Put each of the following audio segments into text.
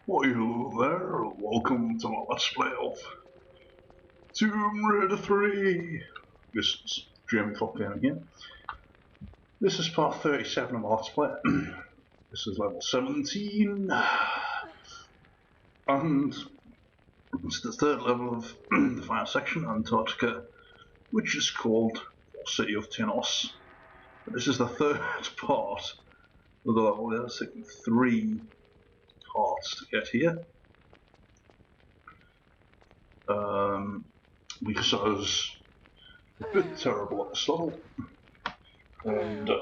Well, hello there, welcome to my Let's Play of Tomb Raider 3! This is Jamie Croft again. This is part 37 of my Let's Play. This is level 17. And it's the third level of the final section, Antarctica, which is called City of Tinnos. This is the third part of the level. There's taken 3 parts to get here. Because I was a bit terrible at this level and a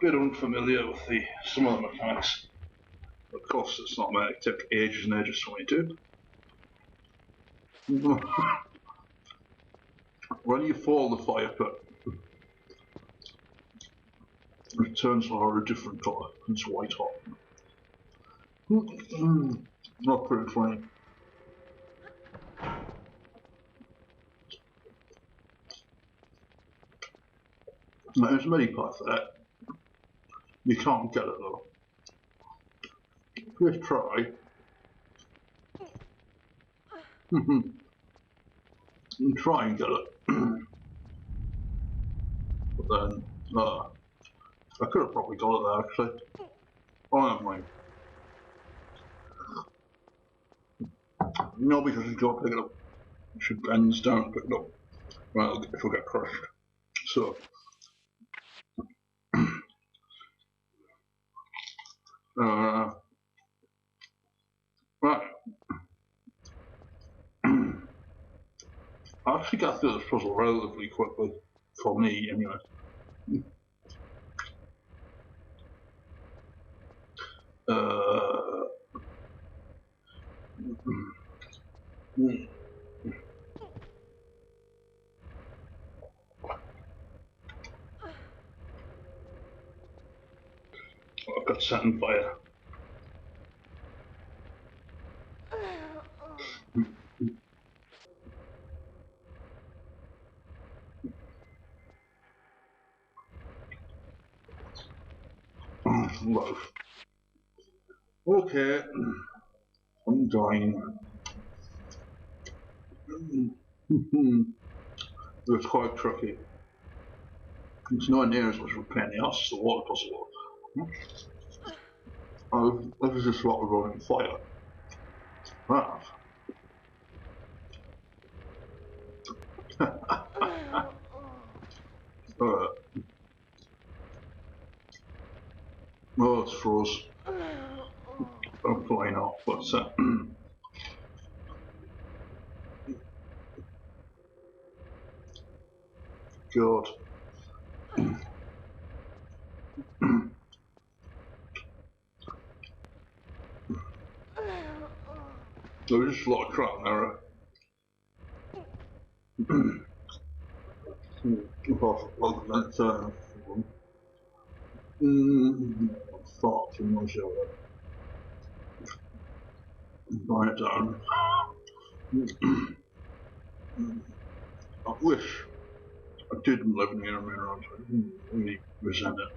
bit unfamiliar with some of the mechanics. Of course, it's not meant to take ages and ages for me to do. When you fall in the fire pit, it turns a different colour. It's white hot. Not pretty funny. There's many parts of that. You can't get it though. First try. You try and get it. But then, I could have probably got it there actually. Oh, never mind. No, because you've got to pick it up. It should bends down and pick it up. Well, if we get crushed. So. Right. I actually got through this puzzle relatively quickly, for me anyway. I've got set on fire. Okay, I'm dying. It's quite tricky. It's nowhere near as much of a pain in the ass as the water puzzle. This is just what we're running fire. Right. Oh, it's froze. Hopefully not, but God. There's just a lot of crap in there. Thought too much of it. Burn it down. I wish I didn't live near a mirror. I didn't really resent it.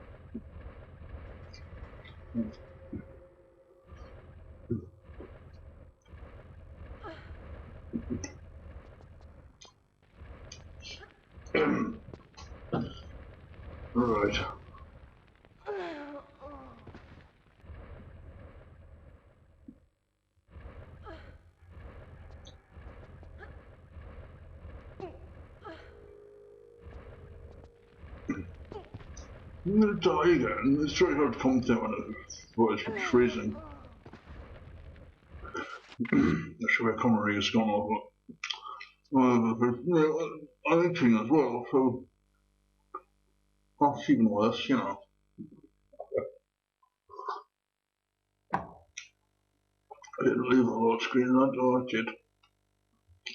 Right. I'm gonna die again. It's very hard to commentate when it's freezing. The sugar camaraderie has gone over. I'm eating as well, so that's even worse, you know. I didn't leave a load screen, I did.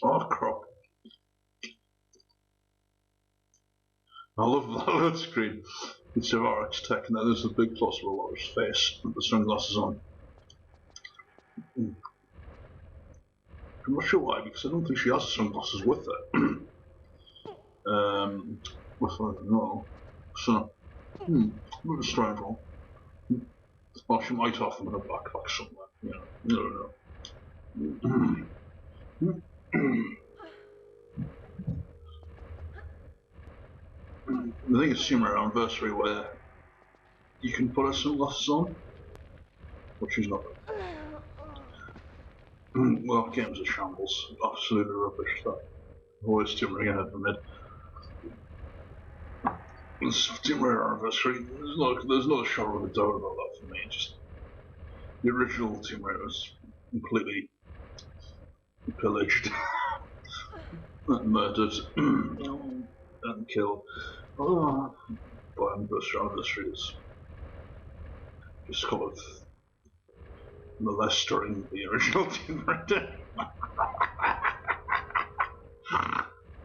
Oh crap. I love the load screen. It's of RX Tech, and then there's the big plus with Lara's face with the sunglasses on. I'm not sure why, because I don't think she has sunglasses with it. With her, no. So, a bit of a strange one. Well, she might have them in a backpack somewhere, you know, I don't know. I think it's Tomb Raider Anniversary where you can put sunglasses on, which is not. Well, games are shambles, absolutely rubbish. That worst Tomb Raider ever made. This Tomb Raider Anniversary, there's no shadow of a doubt about that for me. Just the original Tomb Raider was completely pillaged and murdered and killed. Oh, but Anniversary is just kind of molestering the original Tomb Raider.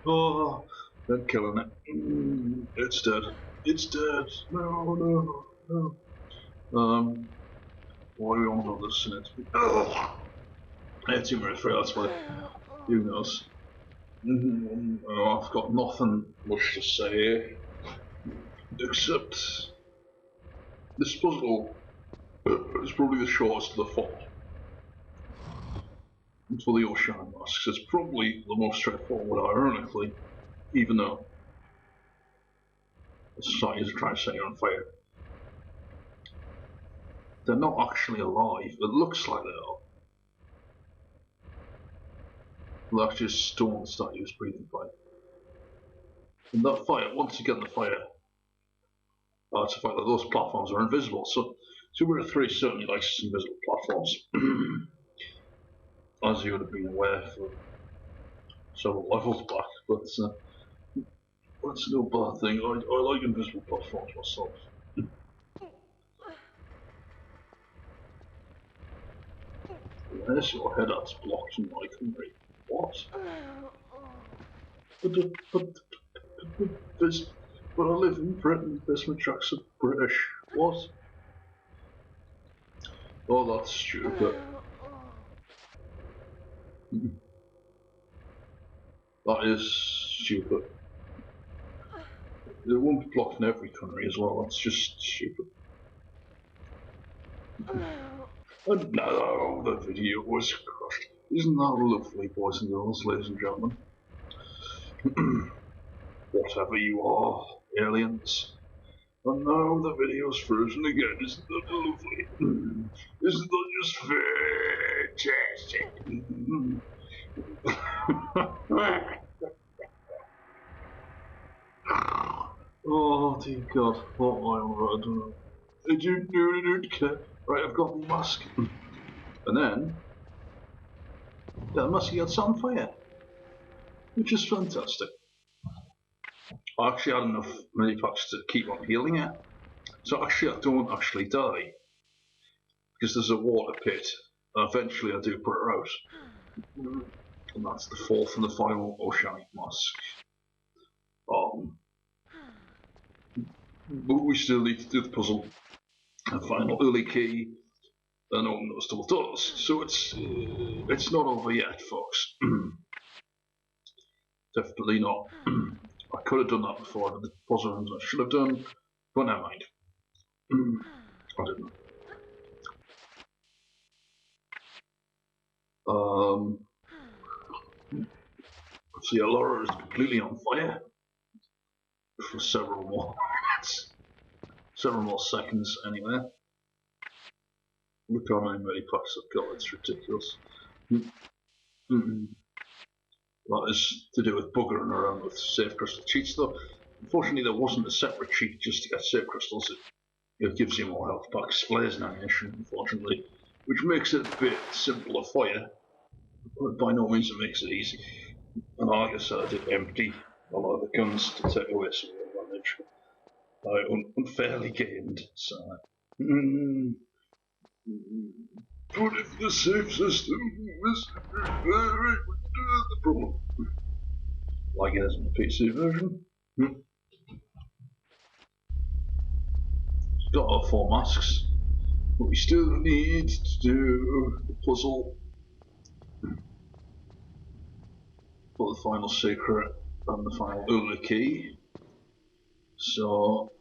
Oh, then killing it. It's dead. It's dead. No, no, no. Why do we want to this in it? Yeah, Tomb Raider 3, that's why. Who knows? I've got nothing much to say, except this puzzle is probably the shortest of the four. And for the ocean masks, it's probably the most straightforward, ironically, even though the societies are trying to set you on fire. They're not actually alive. It looks like they are. They're actually stone statues breathing fire. And that fire, once you get in the fire, it's a fact that those platforms are invisible. So Tomb Raider 3 certainly likes invisible platforms. As you would have been aware for several levels back, but that's no bad thing. I like invisible platforms myself. Where's your head at? Blocked in my country. What? But I live in Britain. This tracks are British. What? Oh, that's stupid. That is stupid. It won't be blocked in every country as well. That's just stupid. And no, the video was crushed. Isn't that lovely, boys and girls, ladies and gentlemen? Whatever you are, aliens. And now the video's frozen again. Isn't that lovely? Isn't that just fantastic? Oh dear God, what am I on? I don't know. I don't care. Right, I've got the mask. And then, the mask gets on fire. Which is fantastic. I actually had enough mini packs to keep on healing it. So actually I don't actually die. Because there's a water pit. And eventually I do put it out. And that's the fourth and the final oceanic mask. But we still need to do the puzzle and find the early key and open those double doors. So it's not over yet, folks. Definitely not. I could have done that before I did the puzzle runs I should have done, but never mind. I didn't. So yeah, Lara is completely on fire for several more seconds anyway. Look how many packs I've got, it's ridiculous. That is to do with buggering around with safe crystal cheats though. Unfortunately there wasn't a separate cheat just to get safe crystals. It gives you more health back, displays an animation, unfortunately, which makes it a bit simpler for you, but by no means it makes it easy. And like I said, I did empty a lot of the guns to take away some of the damage I unfairly gained, so... But if the safe system is the problem, like it is in the PC version. Got our 4 masks, but we still need to do the puzzle for the final secret and the final early key. So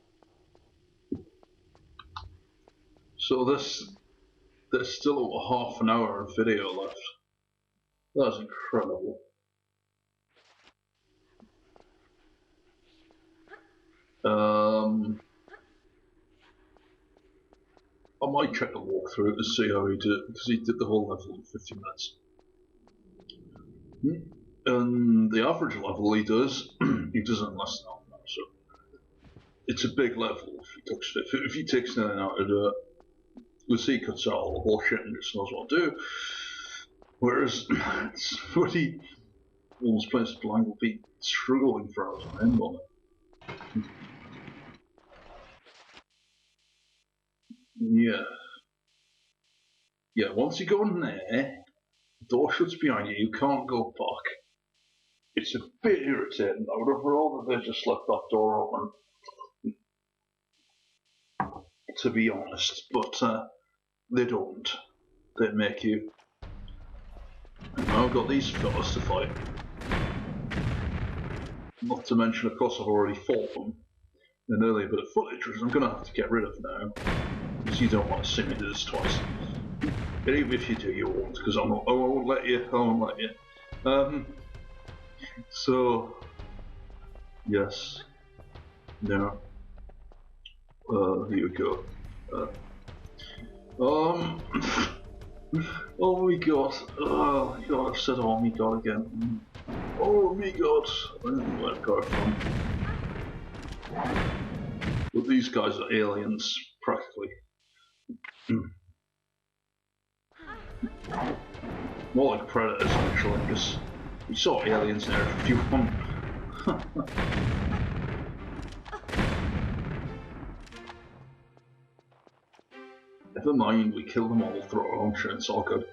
there's still over half an hour of video left. That's incredible. I might check the walkthrough to see how he did it, because he did the whole level in 50 minutes. And the average level he does, he does it in less than half an hour, so it's a big level if he takes nothing out to do it. The sea cuts out all the bullshit and just knows what to do. Whereas somebody almost plays blind will be struggling for hours on end on it. Yeah. Yeah, once you go in there, the door shuts behind you, you can't go back. It's a bit irritating though, overall, that they just left that door open. To be honest, but they don't. They make you. I've got these fellas to fight. Not to mention, of course, I've already fought them in an earlier bit of footage, which I'm going to have to get rid of now, because you don't want to see me do this twice. And even if you do, you won't, because I won't let you. I won't let you. So, yes, no. Here we go. Oh my god. Oh my god, I've said oh my god again. Oh my god. I don't know where to go from. But these guys are aliens, practically. More like predators, actually, because you saw aliens there if you want. Never mind, we kill them all through our own shit, it's all good.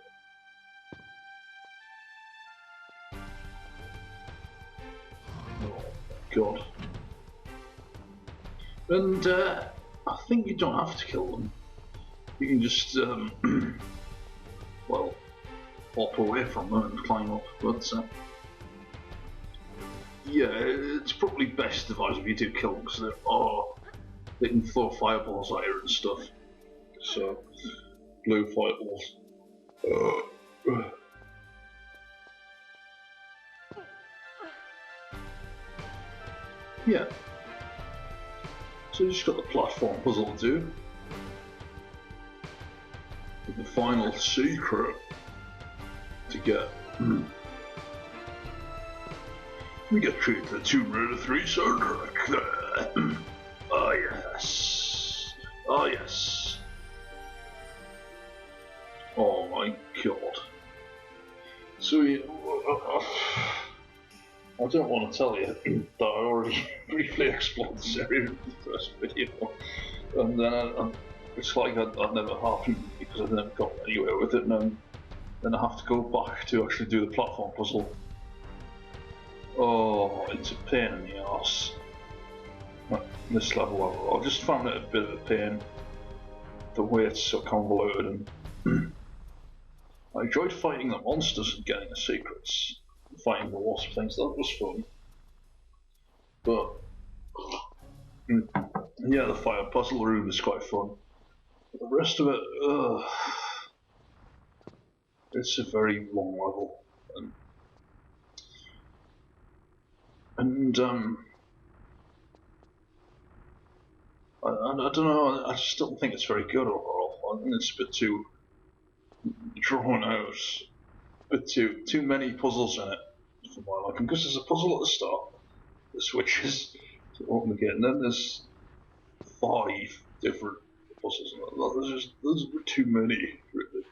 Oh god. And I think you don't have to kill them. You can just, well, hop away from them and climb up, but yeah, it's probably best advised if you do kill them, because they can throw fireballs at you and stuff. So, blue fireballs. Yeah. So you just got the platform puzzle to do. With the final secret to get. We get through to the Tomb Raider 3 soundtrack. Ah yes. Ah yes. Oh my god. So I don't want to tell you that I already briefly explored this area in the first video, and then it's like that never happened because I never got anywhere with it, and then I have to go back to actually do the platform puzzle. Oh, it's a pain in the arse. This level, I just found it a bit of a pain. The way it's so convoluted, and I enjoyed fighting the monsters and getting the secrets. Fighting the wasp things, that was fun. But yeah, the fire puzzle room is quite fun. But the rest of it, it's a very long level. And I don't know, I just don't think it's very good overall. I think it's a bit too drawn out. A bit too many puzzles in it for my liking, because there's a puzzle at the start that switches to open again, and then there's 5 different puzzles in it. There's too many, really.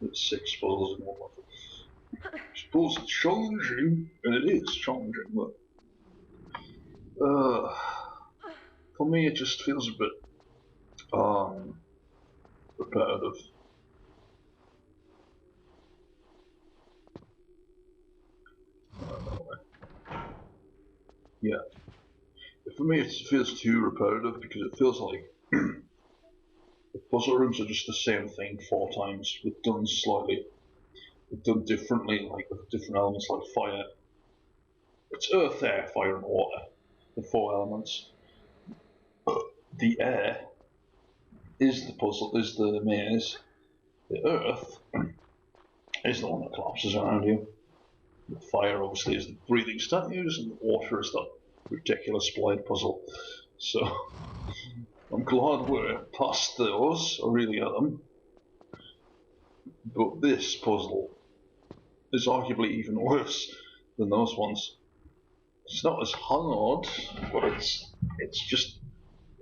There's 6 puzzles in one level. I suppose it's challenging, and it is challenging, but for me it just feels a bit repetitive. Yeah. For me it feels too repetitive because it feels like the puzzle rooms are just the same thing 4 times, but done differently, like with different elements like fire. It's earth, air, fire and water, the 4 elements. The air is the puzzle, is the maze. The earth is the one that collapses around you. The fire obviously is the breathing statues, and the water is that ridiculous blind puzzle. So I'm glad we're past those, or really at them. But this puzzle is arguably even worse than those ones. It's not as hard, but it's just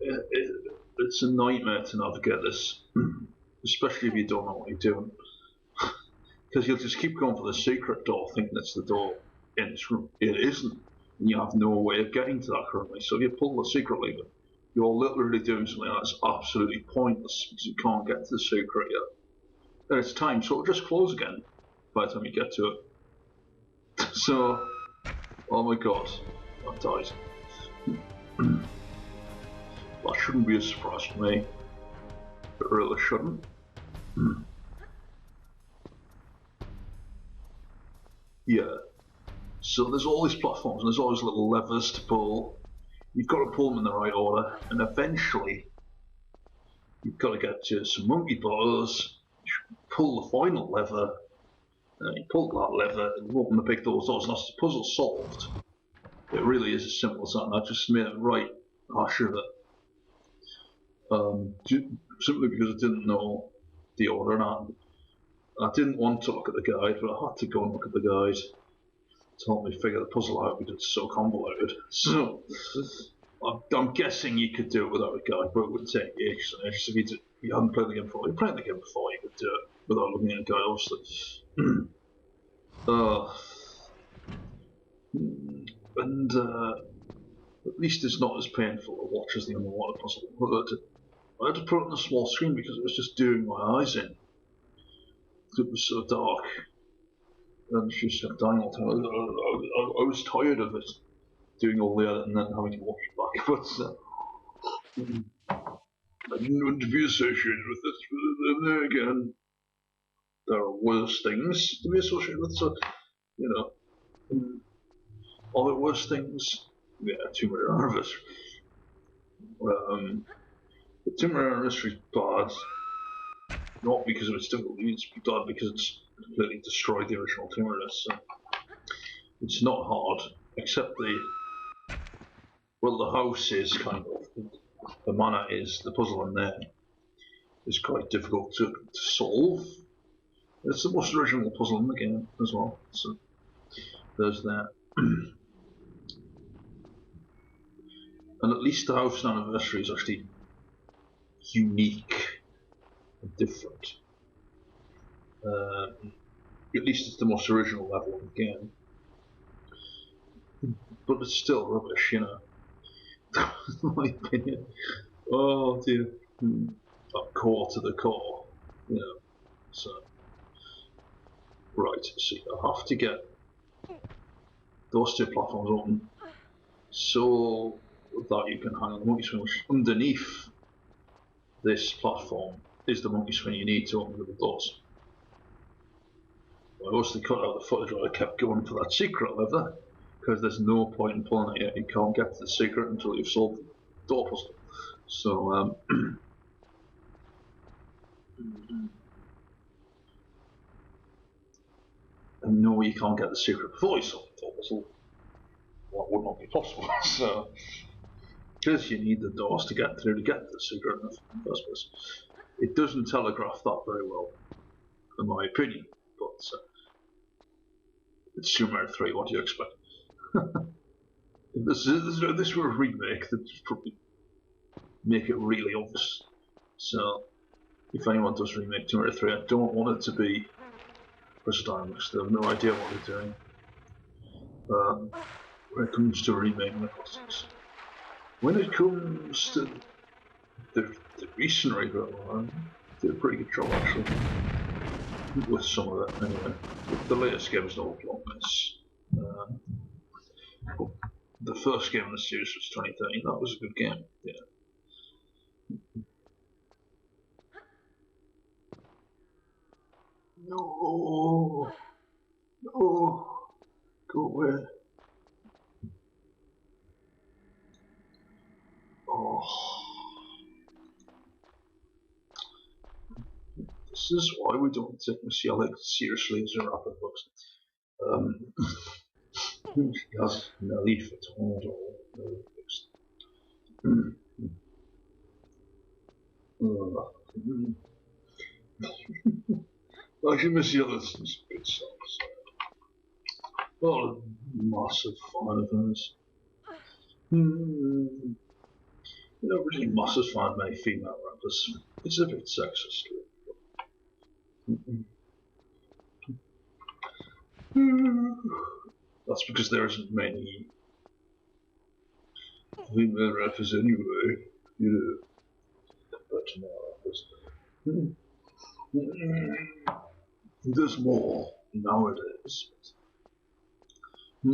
it's a nightmare to navigate this, especially if you don't know what you're doing. Because you'll just keep going for the secret door, thinking it's the door in this room. It isn't, and you have no way of getting to that currently. So if you pull the secret lever, you're literally doing something that's absolutely pointless because you can't get to the secret yet. And it's time, so it'll just close again by the time you get to it. So, oh my god, I died. That shouldn't be a surprise for me. It really shouldn't. Yeah. So there's all these platforms and there's all these little levers to pull. You've got to pull them in the right order, and eventually you've got to get to some monkey bars, pull the final lever, and you pull that lever and open the big doors, and that's the puzzle solved. It really is as simple as that, and I just made it right hash of it. Simply because I didn't know the order, and I didn't want to look at the guide, but I had to go and look at the guide to help me figure the puzzle out because it's so convoluted. So I'm guessing you could do it without a guide, but it would take ages and ages if you hadn't played the game before. If you played the game before, you could do it without looking at a guide, obviously. And at least it's not as painful to watch as the underwater puzzle. I had to put it on a small screen because it was just doing my eyes in. It was so dark. And she just kept dying all the time. I was tired of it, doing all the edit and then having to watch it back. But I didn't want to be associated with this. But then again, there are worse things to be associated with. So, you know, other worse things. Yeah, Tomb Raider Anniversary. The Tomb Raider Anniversary is bad. Not because of its difficulty, it's bad because it's completely destroyed the original Tomb Raider. So it's not hard, except the house is kind of, the manor is, the puzzle in there is quite difficult to solve. It's the most original puzzle in the game as well, so there's that. And at least the house anniversary is actually unique and different. At least it's the most original level of the game. But it's still rubbish, you know. In my opinion. Oh dear. That core to the core. You know. So. Right, so I have to get those two platforms open so that you can hang on the monkey swing, which underneath this platform is the monkey swing you need to open the doors. I obviously cut out the footage where I kept going for that secret lever, because there's no point in pulling it yet. You can't get to the secret until you've solved the door puzzle. So, and no, you can't get the secret before you solve the door puzzle. Well, that would not be possible. So, because you need the doors to get through to get to the secret in the first place. It doesn't telegraph that very well, in my opinion, but it's Tomb Raider 3, what do you expect? If this were a remake, they'd probably make it really obvious. So, if anyone does remake Tomb Raider 3, I don't want it to be Dynamics. They have no idea what they're doing when it comes to remaking the classics. When it comes to the recent reboot, they did a pretty good job actually with some of it. Anyway, the latest game is not a long mess. The first game in the series was 2013. That was a good game. Yeah. No, no, go away. Oh. This is why we don't take Miss Yellow seriously as a rapper, folks. She has Nelly for Tondo. I should miss the other good songs. Not a massive fan of hers. You're not really a massive fan of many female rappers. It's a bit sexist. That's because there isn't many female rappers anyway, you know, compared to male rappers. There's more nowadays. I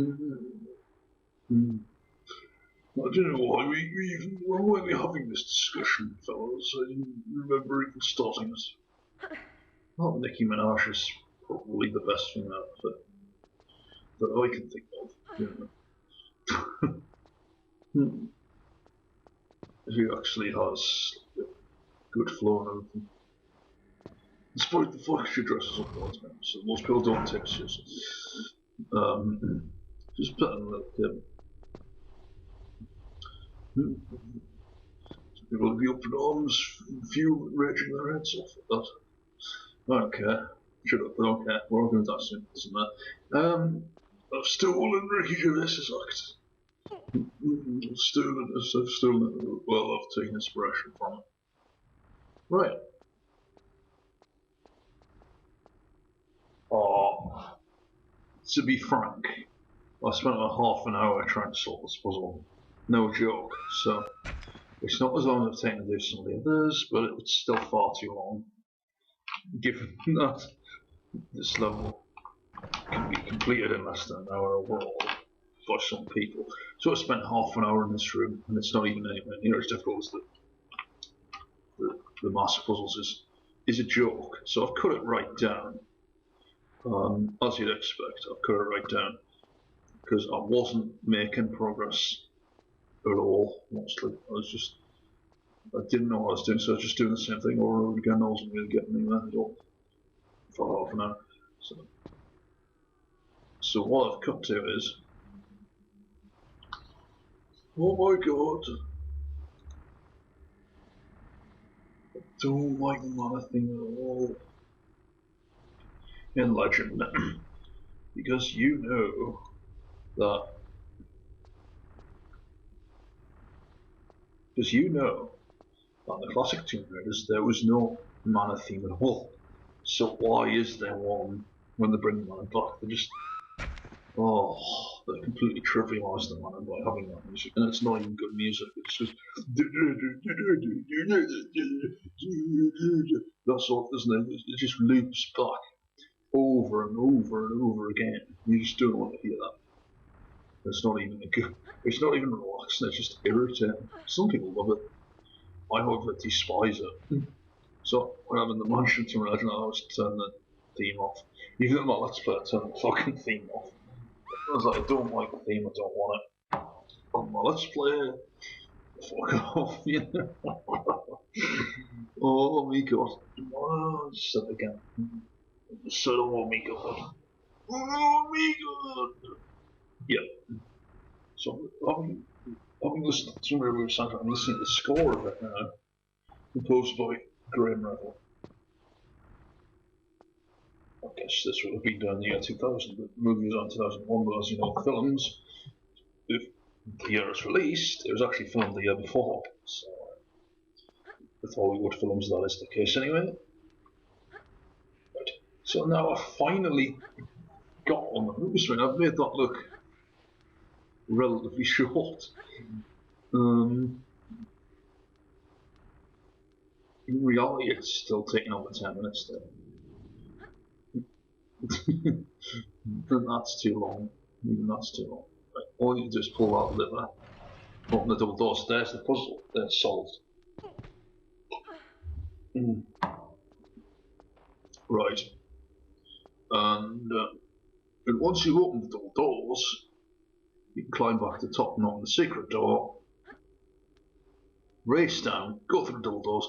don't know why why are we having this discussion, fellas? I didn't remember even starting this. Well, Nicki Minaj is probably the best female that I can think of. You know. She actually has a good flow and everything. Despite the fact she dresses up all the time, so most people don't take it seriously. She's better than that. People will be up in arms, few raging their heads off at that. I don't care. Shut up, I don't care. We're all going to die soon, doesn't matter. I've stolen Ricky Gervais's act. I've stolen it. Well, I've taken inspiration from it. Right. To be frank, I spent about half an hour trying to solve this puzzle. No joke. So, it's not as long as I've taken to do some of the others, but it's still far too long. Given that this level can be completed in less than an hour overall by some people. So I spent half an hour in this room, and it's not even anywhere near as difficult as the master puzzles is a joke. So I've cut it right down. As you'd expect, I've cut it right down because I wasn't making progress at all, mostly. I didn't know what I was doing, so I was just doing the same thing over and over again. I wasn't really getting anywhere at all for half an hour. So what I've cut to is, oh my god, I don't like the mana thing at all in Legend, because you know that on the classic Tomb Raiders there was no mana theme at all. So why is there one when they bring the mana back? They completely trivialise the mana by having that music, and it's not even good music. It's just that's all, isn't it? It just loops back over and over and over again. You just don't want to hear that. It's not even good. It's not even relaxing. It's just irritating. Some people love it. I however despise it. So when I'm in the mansion to imagine, I always turn the theme off. Even in my Let's Play, I turn the fucking theme off. I was like, I don't like the theme. I don't want it. On my Let's Play, fuck off. You know? Oh my god. Oh, I said it again. So oh my god. Oh my god. Yeah. So having listened to Tomb Raider Wiki, I'm listening to the score of it now, composed by Graham Revel. I guess this would have been done in the year 2000, but the movie was on 2001, but as you know, films, if the year it's released, it was actually filmed the year before, so with Hollywood films that is the case anyway. Right. So now I've finally got on the movie screen. I've made that look relatively short. In reality, it's still taking over 10 minutes there. And that's too long. Even that's too long. Right. All you do is pull out the lever, open the double doors. There's the puzzle. Then it's solved. Right. And once you open the double doors, you can climb back to the top and open the secret door, race down, go through the double doors,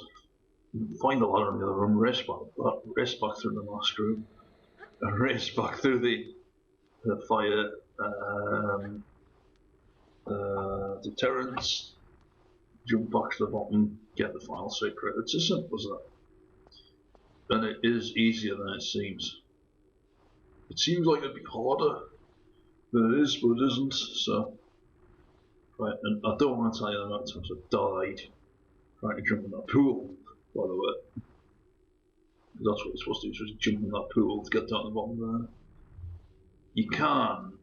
find the ladder in the other room, race back through the last room, and race back through the fire deterrents, jump back to the bottom, get the final secret. It's as simple as that. And it is easier than it seems. It seems like it'd be harder than it is, but it isn't, so. Right, and I don't want to tell you the amount of times I've died trying to jump in that pool, by the way. That's what you're supposed to do, just jump in that pool to get down to the bottom there. You can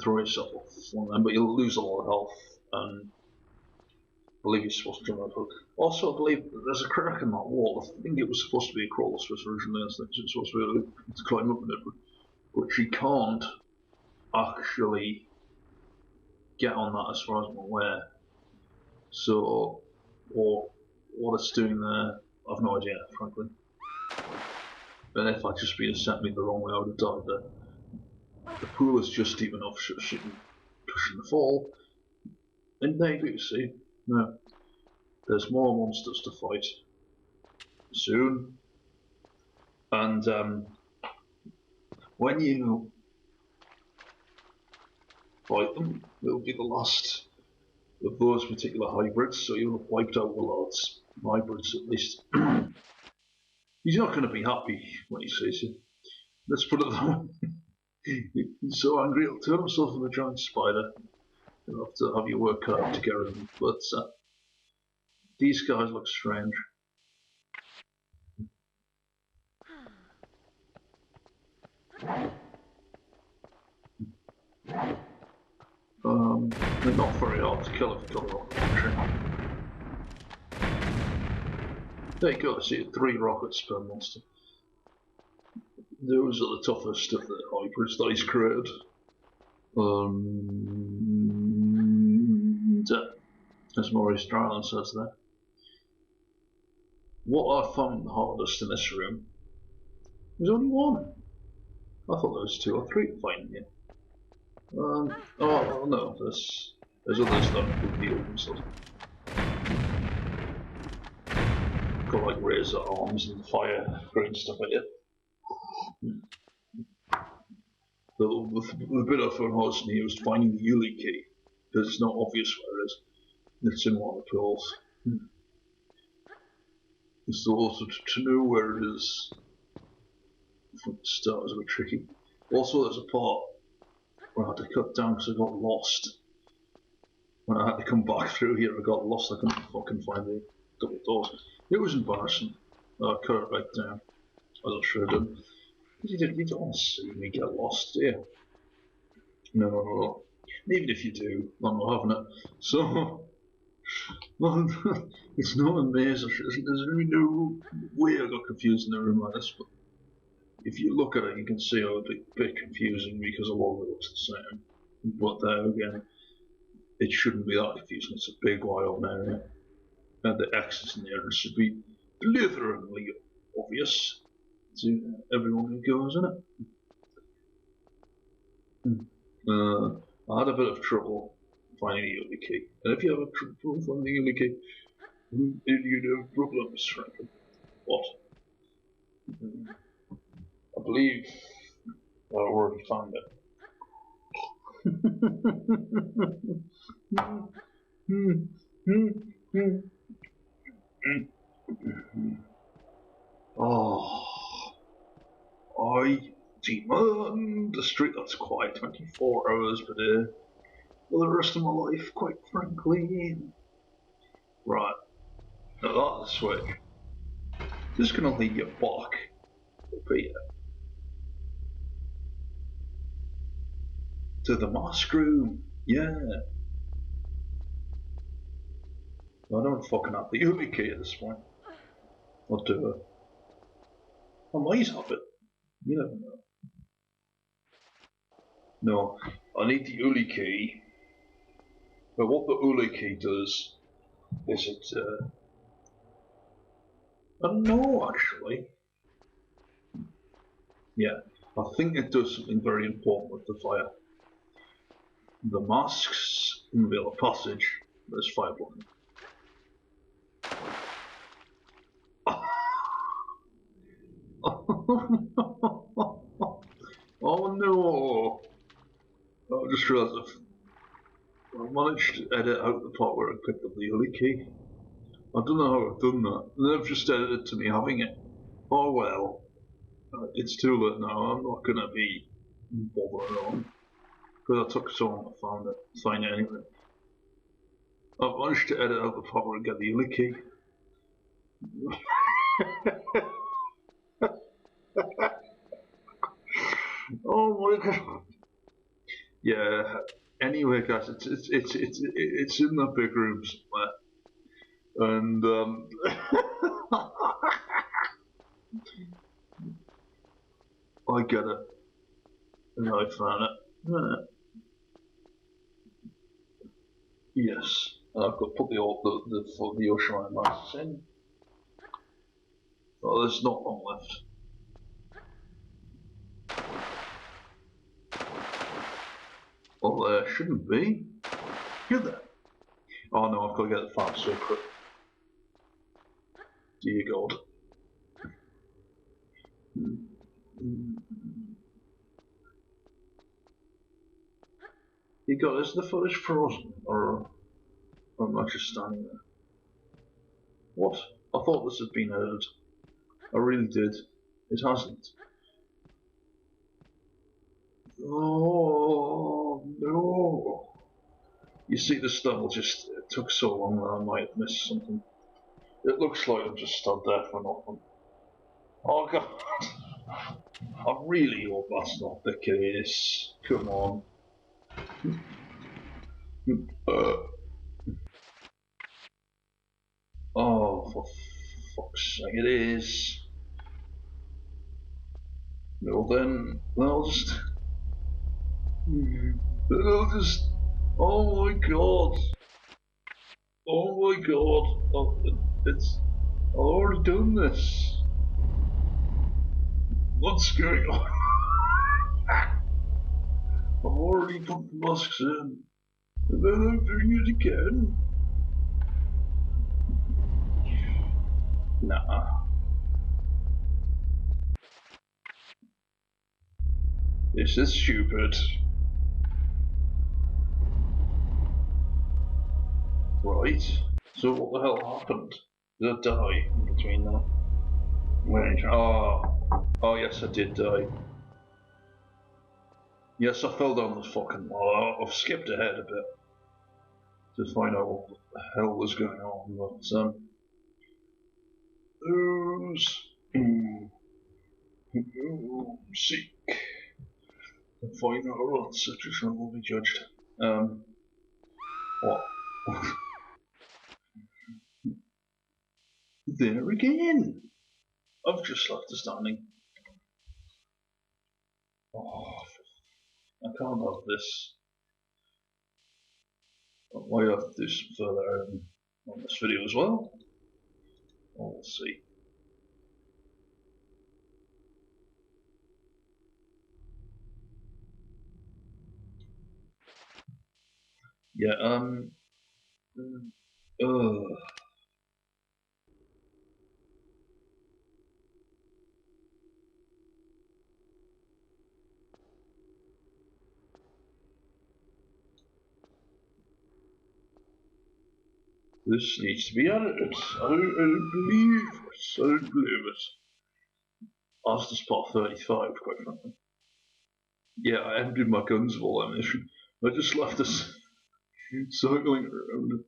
throw yourself off one end, but you'll lose a lot of health, and I believe you're supposed to jump on a hook. Also, I believe there's a crack in that wall. I think it was supposed to be a crawler space originally, I think it was supposed to be able to climb up in it, but she can't actually get on that as far as I'm aware. So, what it's doing there, I've no idea, frankly. And if I'd just been sent me the wrong way, I would have died there. The pool is just deep enough so she can cushion the fall. And maybe, see, no. There's more monsters to fight soon. And when you fight them, it'll be the last of those particular hybrids, so you'll have wiped out Willard's hybrids at least. He's not going to be happy when he sees you. Let's put it that way. He's so angry he'll turn himself into a giant spider. You'll have to have your work cut out to get rid of him. But these guys look strange. They're not very hard to kill if you've got a rocket launcher. There you go, see 3 rockets per monster. Those are the toughest of the hybrids that he's created. As Maurice Dryland says there. What I found the hardest in this room was only one. I thought there was 2 or 3 fighting here. Oh no, there's other stuff with the themselves. Got like razor arms and fire and stuff like that. The bit I found hardest in here was finding the Uli key, because it's not obvious where it is. It's in one of the pools. It's also to know where it is from the start is a bit tricky. Also, there's a part where I had to cut down because I got lost. When I had to come back through here, I got lost. I couldn't fucking find the double doors. It was embarrassing. I cut it right down. As I should have done. You don't want to see me get lost, do you? No. Even if you do, I'm not having it. So, well, it's not a maze. There's really no way I got confused in a room like this, but if you look at it, you can see how it's a bit confusing because a lot of it looks the same. But there again, it shouldn't be that confusing. It's a big wide open area. And the X's in the area should be blitheringly obvious to everyone who goes in it. I had a bit of trouble finding the Uli key. And if you have trouble finding the Uli key, you have problems, frankly. What? I believe I already found it. I demand the street that's quiet 24 hours per day for the rest of my life, quite frankly. Right, now that's the switch. Just gonna lead you back up here to the mask room. Yeah. I don't fucking have the Uli key at this point. I'll do it. I might have it. You never know. No, I need the Uli key. But what the Uli key does is it, I don't know actually. Yeah, I think it does something very important with the fire. The masks reveal a passage. There's fire blocking. just realised I managed to edit out the part where I picked up the other key. I don't know how I've done that. And they've just edited to me having it. Oh well. It's too late now. I'm not gonna be bothered on. Because I took so long to find it anyway. I've managed to edit out the part where I get the other key. Oh my god. Yeah. Anyway, guys, it's in that big room somewhere, and I get it, and I found it. Yes, and I've got to put the ocean masks in. Oh, there's not long left. Well, there shouldn't be. Should there? Oh no, I've got to get the fat secret. Dear God. You got, is the footage frozen? Or am I just standing there? What? I thought this had been edited. I really did. It hasn't. Oh no! You see, this level just it took so long that I might have missed something. It looks like I'm just stood there for nothing. Oh god! I really hope that's not the case. Come on. Oh, for fuck's sake, it is. No, then I'll just. Oh my god! Oh my god! Oh, I've already done this. What's going on? I've already put the masks in, and then I'm doing it again. Nah. This is stupid. Right. So what the hell happened? Did I die in between that? Wait. Oh yes, I did die. Yes, I fell down the fucking wall. I've skipped ahead a bit to find out what the hell was going on, but seek and find out what such as will be judged. What? There again! I've just left her standing. Oh, I can't have this. I might have to do some further on this video as well. We'll see. Yeah, this needs to be edited. I don't believe it. I don't believe it. As to spot 35, quite frankly. Yeah, I emptied my guns of all ammunition. I just left us circling around.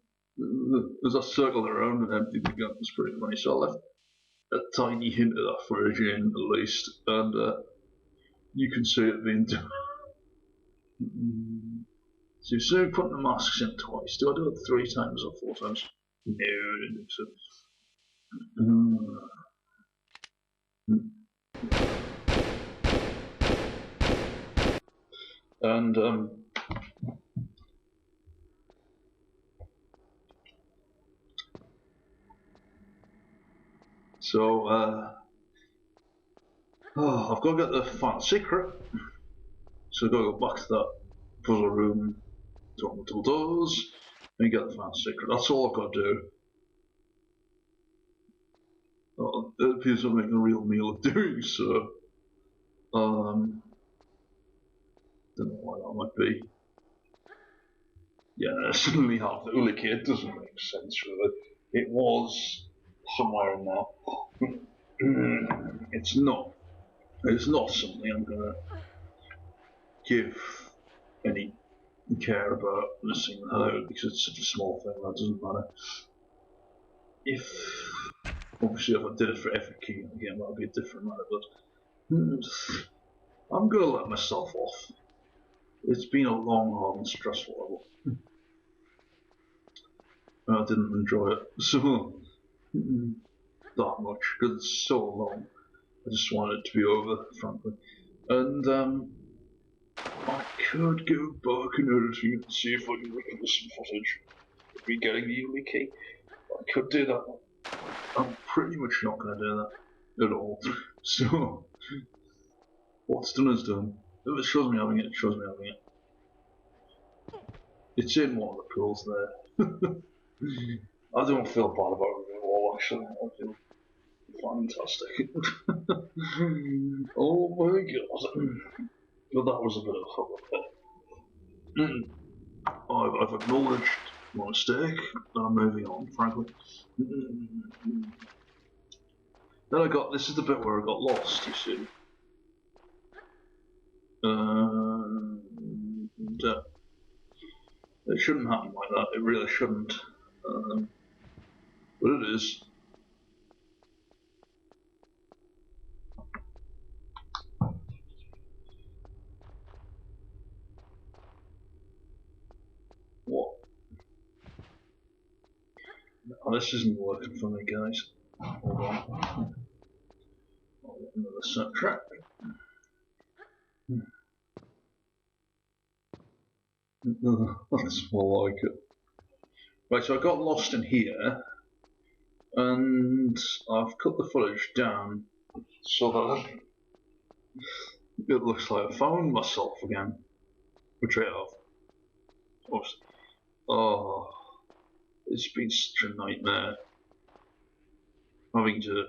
As I circled around and emptied the guns, pretty funny. So I left a tiny hint of that footage in, at least, and you can see it being done. So you say putting the masks in twice. Do I do it 3 times or 4 times? No, I don't think so. And so I've got to get the final secret. So I've got to go back to that puzzle room, to open the double doors, and get the final secret. That's all I've got to do. It appears I'm making a real meal of doing so. Don't know why that might be. Yeah, suddenly have the Ulike. It doesn't make sense, really. It was somewhere in there. It's not. It's not something I'm gonna give any care about missing out because it's such a small thing that doesn't matter. If obviously if I did it for every key in the game, that would be a different matter. But I'm gonna let myself off. It's been a long, hard, and stressful level. I didn't enjoy it so that much because it's so long. I just wanted it to be over, frankly. And I could go back and everything and see if I can recover some footage of me getting the Uli key. I could do that. I'm pretty much not going to do that at all. So, what's done is done. If it shows me having it, it shows me having it. It's in one of the pools there. I don't feel bad about it at all, actually. I feel fantastic. Oh my god. But that was a bit of a hubble. I've acknowledged my mistake, and I'm moving on, frankly. Then this is the bit where I got lost, you see. It shouldn't happen like that, it really shouldn't. But it is. What? Oh, this isn't working for me, guys. Hold on. I'll get another soundtrack. That's more like it. Right, so I got lost in here, and I've cut the footage down so that it looks like I found myself again, which I have. Oh, it's been such a nightmare having to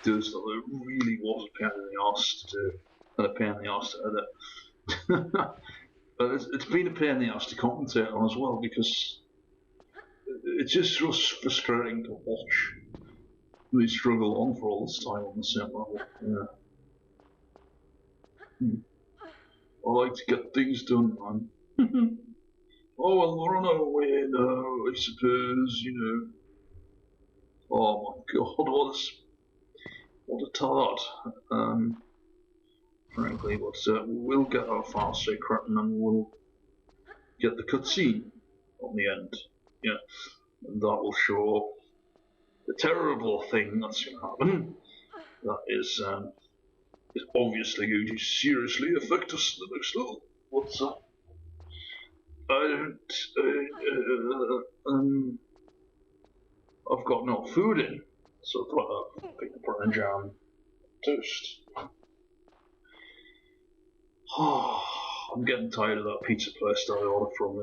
do stuff that really was a pain in the arse to do, and a pain in the arse to edit. But it's been a pain in the arse to commentate on as well because it's just so frustrating to watch me struggle on for all this time on the same level. Yeah. I like to get things done, man. Oh, well, we're on our way now, I suppose, you know. Oh my god, what a tart. Frankly, but we'll get our file secret and then we'll get the cutscene on the end. Yeah, and that will show the terrible thing that's going to happen. That is obviously going to seriously affect us in the next level. What's up? I don't. I've got no food in, so I thought I'd peanut butter and jam toast. I'm getting tired of that pizza place that I order from.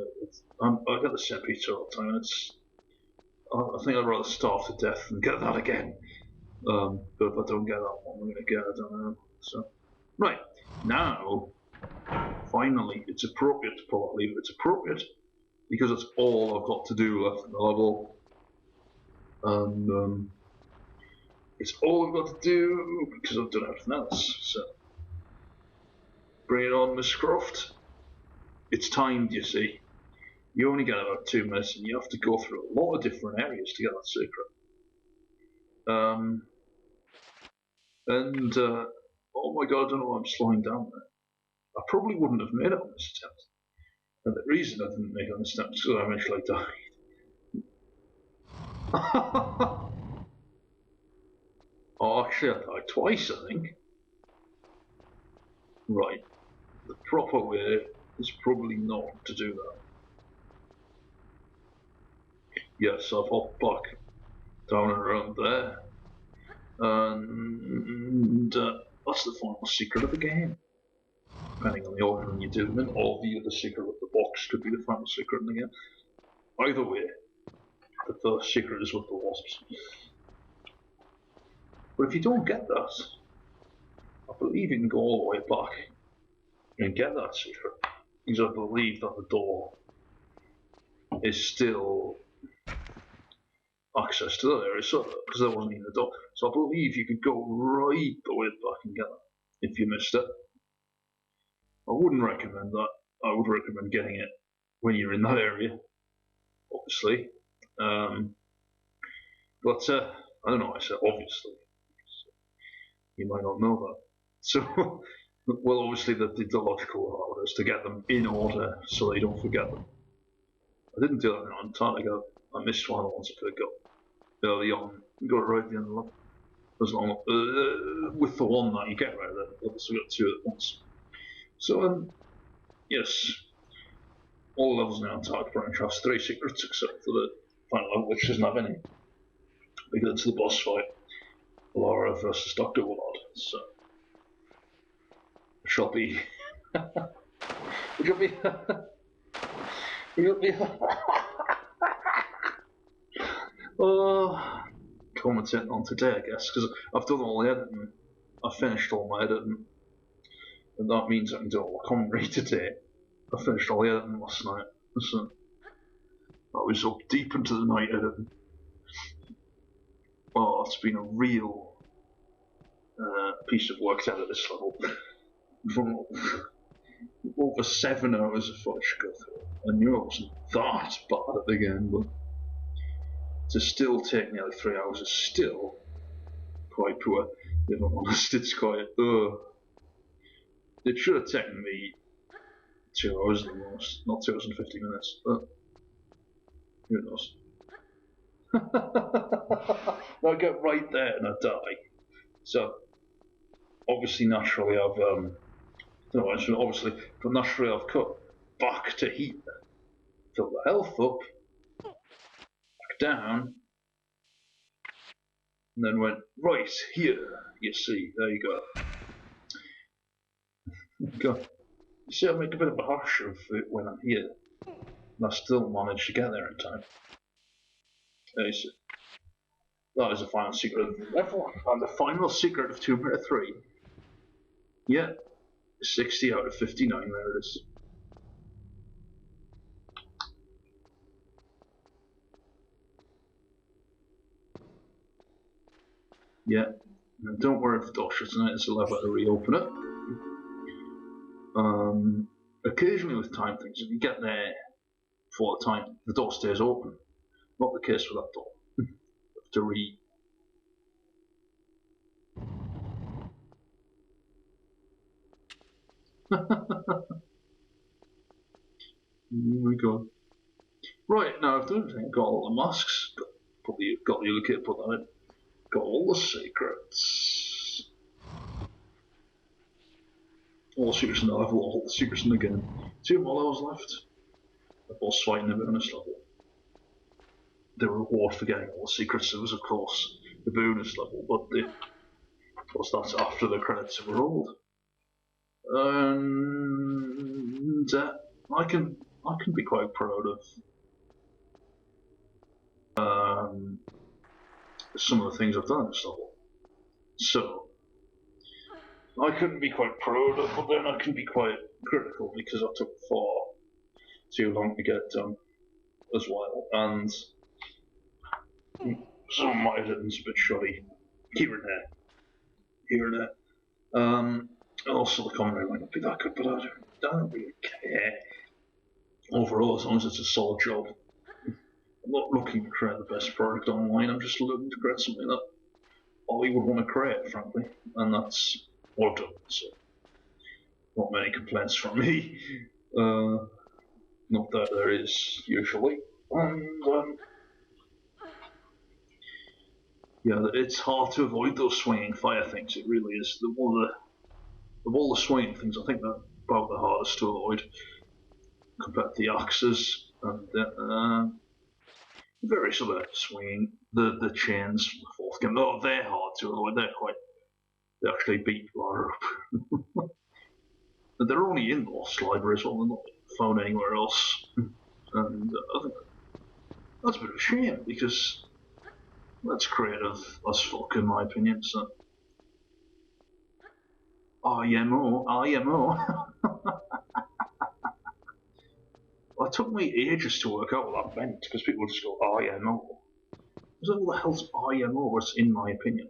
I get the same pizza all the time. I think I'd rather starve to death than get that again. But if I don't get that one, I'm gonna get it. I don't know. So, right now, finally, it's appropriate to pull that lever. It's appropriate because it's all I've got to do left in the level, and it's all I've got to do because I've done everything else. So, bring it on, Miss Croft. It's timed, you see. You only get about 2 minutes, and you have to go through a lot of different areas to get that secret. Oh my god, I don't know why I'm slowing down there. I probably wouldn't have made it on this attempt. And the reason I didn't make it on this attempt is because I eventually died. Oh, actually, I died twice, I think. Right. The proper way is probably not to do that. Yes, I've hopped back down and around there. And that's the final secret of the game. Depending on the order you do them in, or the other secret of the box could be the final secret in the game. Either way, the first secret is with the wasps. But if you don't get that, I believe you can go all the way back and get that secret. is I believe that the door is still access to that area, so because there wasn't even a door. So I believe you could go right the way back and get it if you missed it. I wouldn't recommend that. I would recommend getting it when you're in that area, obviously. But I don't know. I said obviously. You might not know that. So, well, obviously the logical order is to get them in order so they don't forget them. I didn't do that in Antarctica. I missed one once I could have got early on. Got it right at the end of the level. As long with the one that you get right there, I've also got two at once. So, yes, all levels in Antarctic branch has 3 secrets except for the final level, which doesn't have any. We get to the boss fight, Lara versus Dr. Willard. So, which will be, which will be, commenting on today, I guess, because I've done all the editing. I've finished all my editing, and that means I can do all the commentary today. I finished all the editing last night, so I was up deep into the night editing. Oh, it's been a real piece of work to edit this level. From over 7 hours of footage to go through. I knew it wasn't that bad at the game, but to still take nearly 3 hours is still quite poor. If I'm honest, it's quite. It should have taken me 2 hours at the most, not 2 hours and 50 minutes, but who knows. I get right there and I die. So, obviously, naturally, I've I've cut back to heat, fill the health up, back down, and then went right here. You see, there you go. You see, I make a bit of a hash of it when I'm here, and I still manage to get there in time. There you see. That is the final secret of level, and the final secret of Tomb Raider 3. Yeah, 60 out of 59, there it is. Yeah, and don't worry if the door shuts on it, it's a lever to reopen it. Occasionally with time things, if you get there before the time, the door stays open. Not the case with that door. You have to Here we go. Right, now I've done everything. Got all the masks, got the other kit, put that in. Got all the secrets. All the secrets in the level, all the secrets in the game. 2 more levels left. The boss fight in the bonus level. The reward for getting all the secrets was, of course, the bonus level, but of course that's after the credits have rolled. And I can be quite proud of some of the things I've done in this level. So I couldn't be quite proud of, but then I can be quite critical because I took far too long to get done as well, and some of my editing's a bit shoddy here and there. And also the commentary might not be that good, but I don't really care. Overall, as long as it's a solid job. I'm not looking to create the best product online, I'm just looking to create something that I would want to create, frankly, and that's what I've done, so not many complaints from me. Not that there is, usually. And, yeah, it's hard to avoid those swinging fire things, it really is. Of all the swinging things, I think they're about the hardest to avoid compared to the axes and various other swinging. The chains from the fourth game, oh, they're hard to avoid. They actually beat Lara up. But they're only in Lost Library as well, they're not found anywhere else. And I think that's a bit of a shame because that's creative as fuck in my opinion. So IMO. It took me ages to work out what that meant, because people just go, IMO. So what the hell's IMO? What's in my opinion?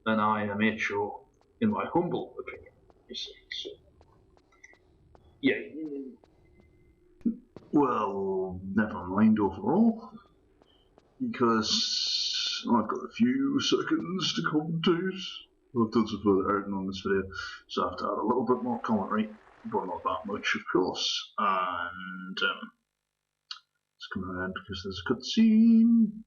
And IMHO, in my humble opinion, you see. So, yeah. Well, never mind overall, because I've got a few seconds to commentate. I've done some further editing on this video, so I have to add a little bit more commentary, but not that much, of course. And let's come around because there's a cutscene.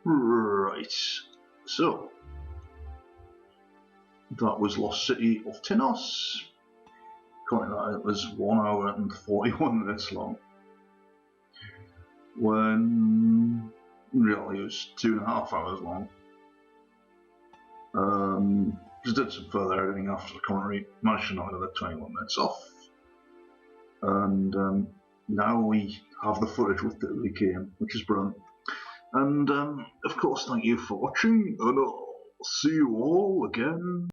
Right, so that was Lost City of Tinnos. According to that, it was 1 hour and 41 minutes long, when in reality it was 2.5 hours long. Just did some further editing after the commentary, managed to knock another 21 minutes off, and now we have the footage with the game, which is brilliant. And of course, thank you for watching, and I'll see you all again